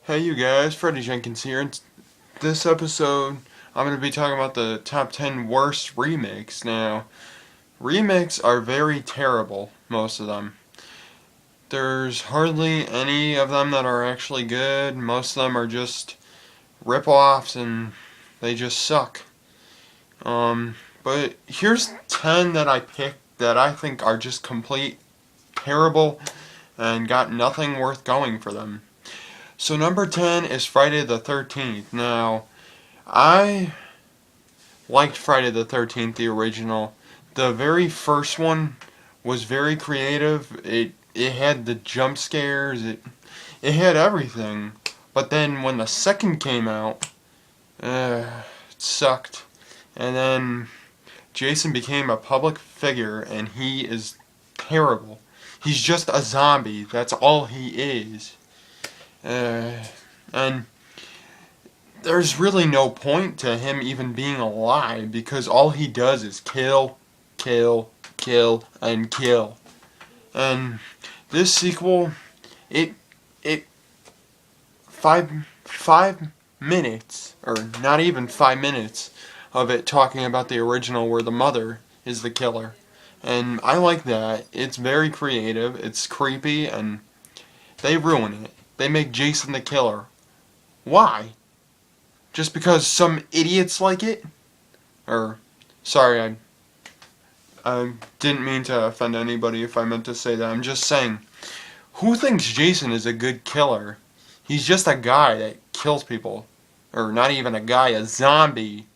Hey you guys, Freddie Jenkins here. In this episode, I'm going to be talking about the top 10 worst remakes. Now, remakes are very terrible, most of them. There's hardly any of them that are actually good. Most of them are just rip-offs and they just suck. But here's 10 that I picked that I think are just complete terrible and got nothing worth going for them. So number 10 is Friday the 13th. Now, I liked Friday the 13th, the original. The very first one was very creative. It had the jump scares. It had everything. But then when the second came out, it sucked. And then Jason became a public figure, and he is terrible. He's just a zombie. That's all he is. And there's really no point to him even being alive because all he does is kill, kill, kill, and kill. And this sequel, it it 5 minutes or not even 5 minutes of it talking about the original where the mother is the killer. And I like that. It's very creative, it's creepy, and they ruin it. They make Jason the killer. Why? Just because some idiots like it? Or, sorry, I didn't mean to offend anybody if I meant to say that. I'm just saying, who thinks Jason is a good killer? He's just a guy that kills people. Or not even a guy, a zombie.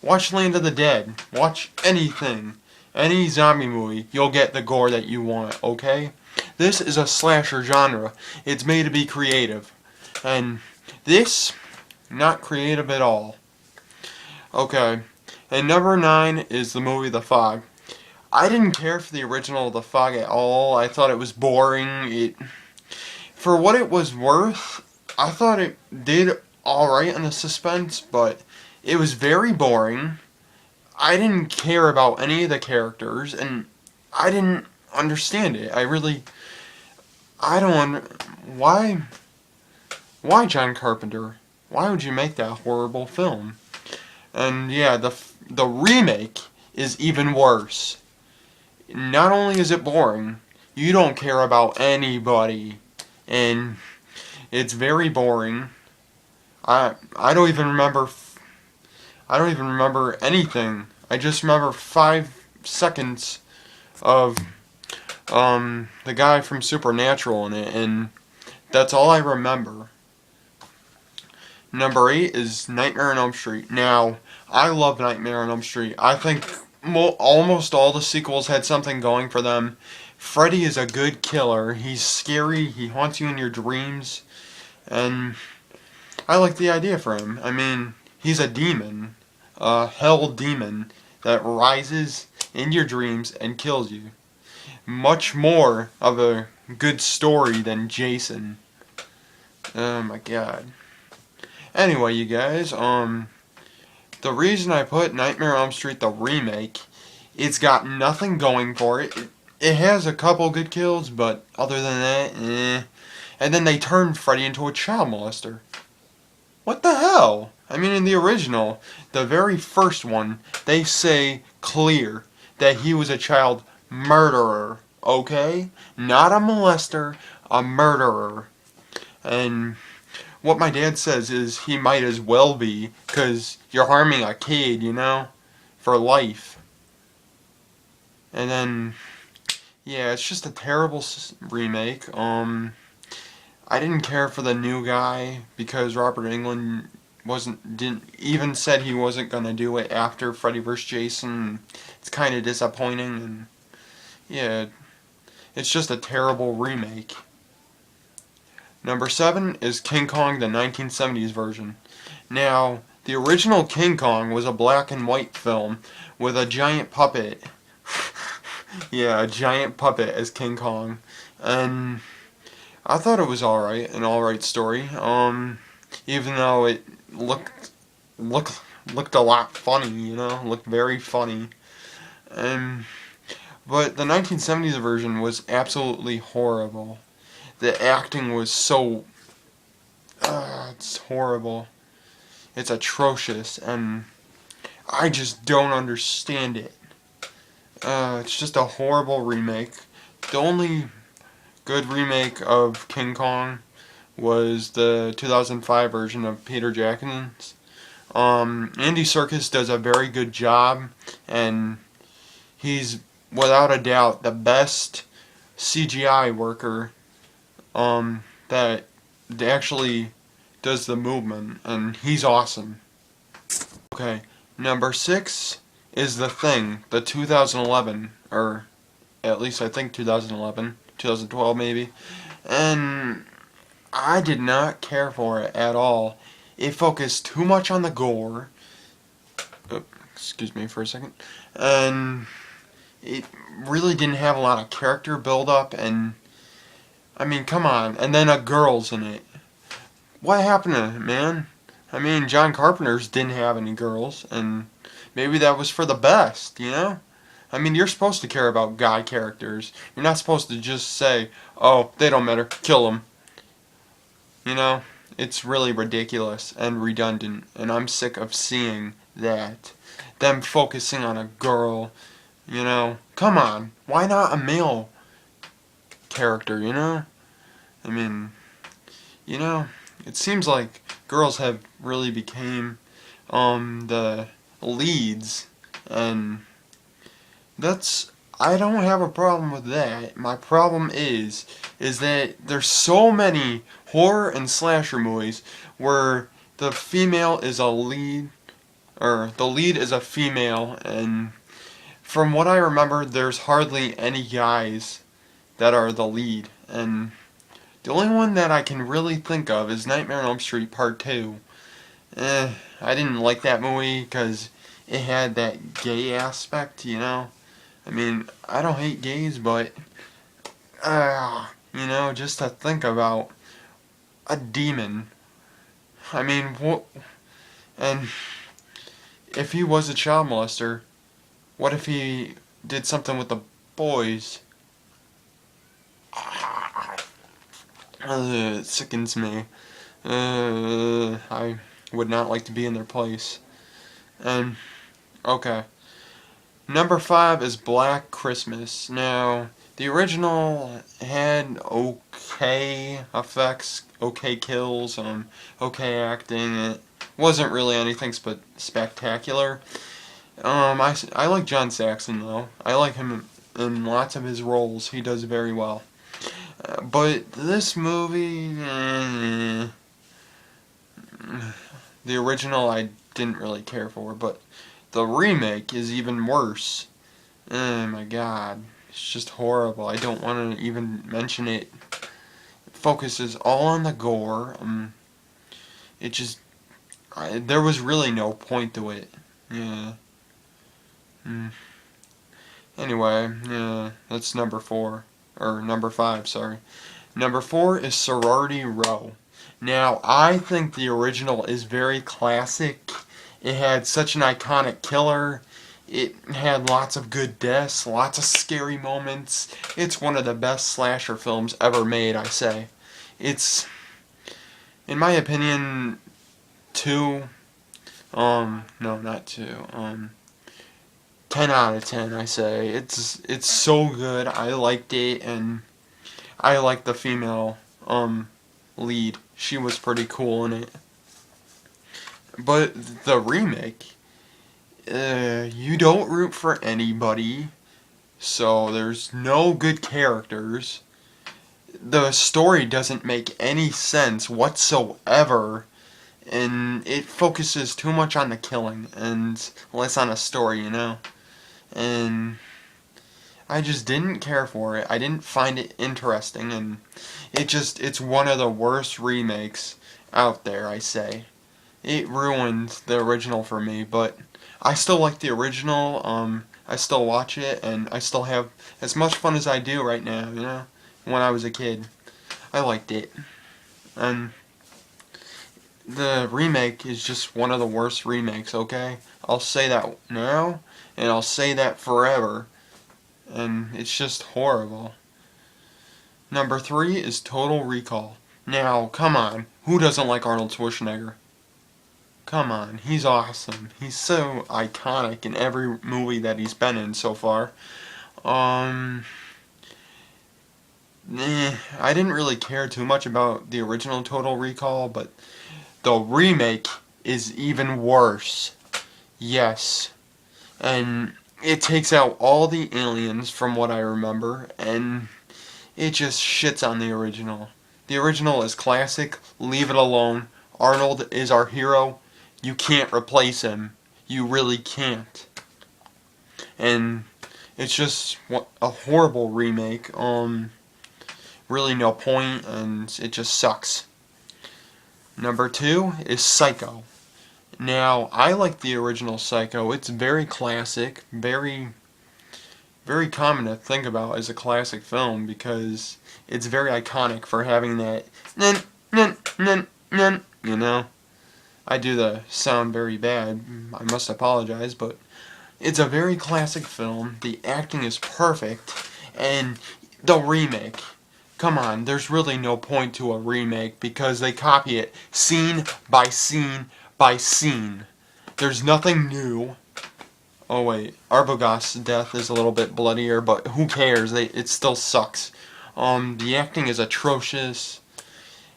Watch Land of the Dead. Watch anything. Any zombie movie, you'll get the gore that you want, okay? This is a slasher genre. It's made to be creative. And this, not creative at all. Okay. And number 9 is the movie The Fog. I didn't care for the original The Fog at all. I thought it was boring. For what it was worth, I thought it did alright in the suspense, but it was very boring. I didn't care about any of the characters, and I didn't understand it. I don't, why John Carpenter? Why would you make that horrible film? And yeah, the remake is even worse. Not only is it boring, you don't care about anybody, and it's very boring. I don't even remember. I don't even remember anything. I just remember 5 seconds of the guy from Supernatural in it, and that's all I remember. Number 8 is Nightmare on Elm Street. Now, I love Nightmare on Elm Street. I think almost all the sequels had something going for them. Freddy is a good killer. He's scary. He haunts you in your dreams. And I like the idea for him. I mean, he's a demon. A hell demon that rises in your dreams and kills you. Much more of a good story than Jason. Oh my god. Anyway, you guys, the reason I put Nightmare on Elm Street the remake, it's got nothing going for it. It has a couple good kills, but other than that, eh. And then they turned Freddy into a child molester. What the hell? I mean, in the original, the very first one, they say clear that he was a child murderer, okay? Not a molester, a murderer. And what my dad says is he might as well be, because you're harming a kid, you know, for life. And then, yeah, it's just a terrible remake. I didn't care for the new guy because Robert Englund didn't even said he wasn't gonna do it after Freddy vs. Jason. It's kind of disappointing, and yeah, it's just a terrible remake. Number 7 is King Kong, the 1970s version. Now, the original King Kong was a black and white film with a giant puppet. Yeah, a giant puppet as King Kong. And I thought it was alright, an alright story. Even though it looked a lot funny, you know, looked very funny. But the 1970s version was absolutely horrible. The acting was so it's horrible. It's atrocious, and I just don't understand it. It's just a horrible remake. The only good remake of King Kong was the 2005 version of Peter Jackson's. Andy Serkis does a very good job, and he's without a doubt the best CGI worker that actually does the movement, and he's awesome. Okay, number 6 is The Thing, the 2011, or at least I think 2011, 2012 maybe, and I did not care for it at all. It focused too much on the gore. Excuse me for a second. And it really didn't have a lot of character build up, and I mean, come on. And then a girl's in it. What happened to it, man? I mean, John Carpenter's didn't have any girls, and maybe that was for the best, you know? I mean, you're supposed to care about guy characters. You're not supposed to just say, oh, they don't matter, kill them. You know, it's really ridiculous and redundant, and I'm sick of seeing that. Them focusing on a girl, you know. Come on, why not a male character, you know? I mean, you know, it seems like girls have really became the leads, and I don't have a problem with that. My problem is that there's so many horror and slasher movies where the female is a lead, or the lead is a female, and from what I remember, there's hardly any guys that are the lead, and the only one that I can really think of is Nightmare on Elm Street Part 2. I didn't like that movie because it had that gay aspect, you know? I mean, I don't hate gays, but, you know, just to think about a demon. I mean, what, and if he was a child molester, what if he did something with the boys? It sickens me. I would not like to be in their place. And, okay. Number 5 is Black Christmas. Now, the original had okay effects, okay kills, okay acting. It wasn't really anything spectacular. I like John Saxon though. I like him in lots of his roles. He does very well. But this movie, the original I didn't really care for, but the remake is even worse. Oh my god. It's just horrible. I don't want to even mention it. It focuses all on the gore. It just... there was really no point to it. Yeah. Anyway, yeah, that's number 4. Or number 5, sorry. Number 4 is Sorority Row. Now, I think the original is very classic. It had such an iconic killer. It had lots of good deaths, lots of scary moments. It's one of the best slasher films ever made, I say. It's, in my opinion, 2, no, not 2, 10 out of 10, I say. It's so good. I liked it, and I liked the female, lead. She was pretty cool in it. But the remake, you don't root for anybody, so there's no good characters. The story doesn't make any sense whatsoever, and it focuses too much on the killing and less on a story, you know? And I just didn't care for it. I didn't find it interesting, and it's one of the worst remakes out there, I say. It ruined the original for me, but I still like the original. I still watch it, and I still have as much fun as I do right now, you know? When I was a kid. I liked it. And the remake is just one of the worst remakes, okay? I'll say that now, and I'll say that forever. And it's just horrible. Number 3 is Total Recall. Now, come on. Who doesn't like Arnold Schwarzenegger? Come on. He's awesome. He's so iconic in every movie that he's been in so far. Um, I didn't really care too much about the original Total Recall, but the remake is even worse. Yes. And it takes out all the aliens from what I remember, and it just shits on the original. The original is classic, leave it alone. Arnold is our hero. You can't replace him. You really can't. And it's just a horrible remake. Really no point, and it just sucks. Number 2 is Psycho. Now, I like the original Psycho. It's very classic, very common to think about as a classic film because it's very iconic for having that nun, nun, nun, nun, you know. I do the sound very bad. I must apologize, but it's a very classic film. The acting is perfect, and the remake. Come on, there's really no point to a remake because they copy it scene by scene by scene. There's nothing new. Oh wait, Arbogast's death is a little bit bloodier, but who cares? It still sucks. The acting is atrocious.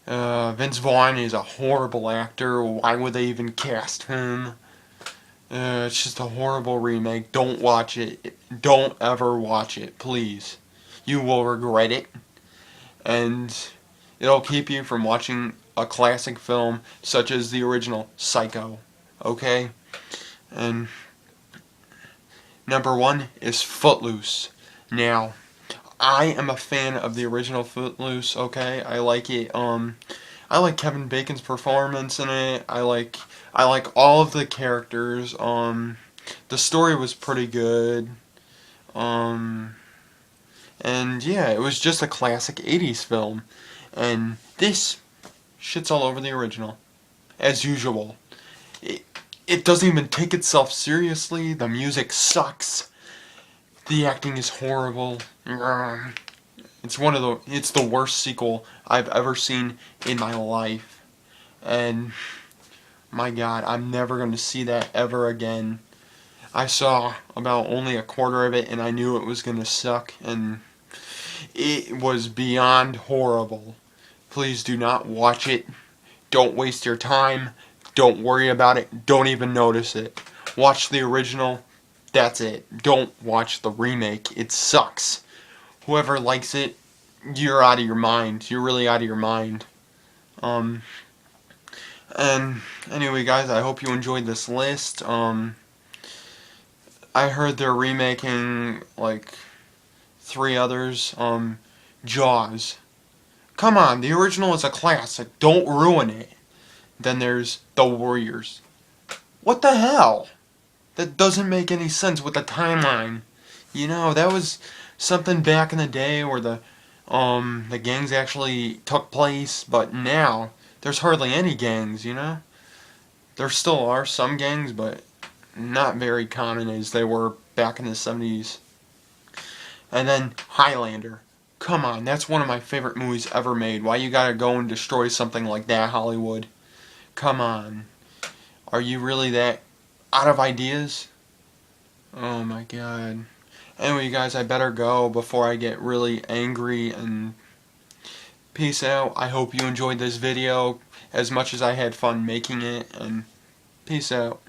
Vince Vaughn is a horrible actor. Why would they even cast him? It's just a horrible remake. Don't watch it. Don't ever watch it, please. You will regret it. And it'll keep you from watching a classic film such as the original Psycho. Okay? And number 1 is Footloose. Now, I am a fan of the original Footloose, okay? I like it. I like Kevin Bacon's performance in it. I like all of the characters. The story was pretty good. And yeah, it was just a classic 80s film. And this shits all over the original, as usual. It doesn't even take itself seriously. The music sucks. The acting is horrible. It's the worst sequel I've ever seen in my life. And my God, I'm never going to see that ever again. I saw about only a quarter of it and I knew it was going to suck, and it was beyond horrible. Please do not watch it. Don't waste your time. Don't worry about it. Don't even notice it. Watch the original. That's it. Don't watch the remake. It sucks. Whoever likes it, you're out of your mind. You're really out of your mind. And anyway, guys, I hope you enjoyed this list. I heard they're remaking like 3 others. Jaws. Come on, the original is a classic. Don't ruin it. Then there's The Warriors. What the hell? That doesn't make any sense with the timeline. You know, that was something back in the day where the gangs actually took place, but now there's hardly any gangs, you know? There still are some gangs, but not very common as they were back in the 70s. And then Highlander. Come on, that's one of my favorite movies ever made. Why you gotta go and destroy something like that, Hollywood? Come on. Are you really that out of ideas? Oh my God. Anyway, you guys, I better go before I get really angry, and peace out. I hope you enjoyed this video as much as I had fun making it, and peace out.